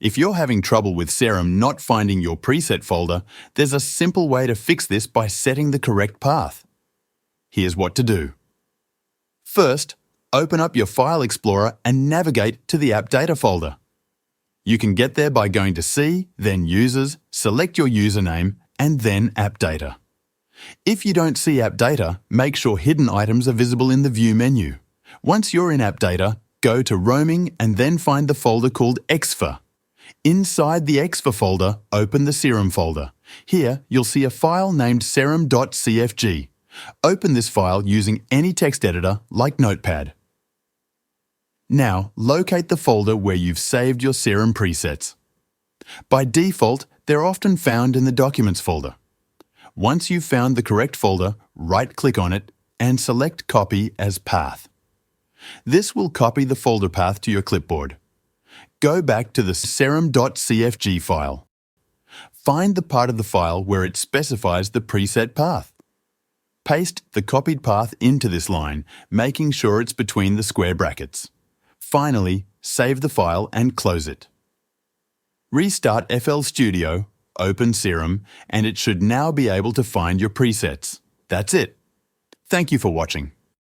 If you're having trouble with Serum not finding your preset folder, there's a simple way to fix this by setting the correct path. Here's what to do. First, open up your File Explorer and navigate to the App Data folder. You can get there by going to See, then Users, select your username, and then App Data. If you don't see App Data, make sure hidden items are visible in the View menu. Once you're in App Data, go to Roaming and then find the folder called Exfa. Inside the Exfa folder, open the Serum folder. Here, you'll see a file named serum.cfg. Open this file using any text editor like Notepad. Now, locate the folder where you've saved your Serum presets. By default, they're often found in the Documents folder. Once you've found the correct folder, right-click on it and select Copy as Path. This will copy the folder path to your clipboard. Go back to the serum.cfg file. Find the part of the file where it specifies the preset path. Paste the copied path into this line, making sure it's between the square brackets. Finally, save the file and close it. Restart FL Studio, open Serum, and it should now be able to find your presets. That's it. Thank you for watching.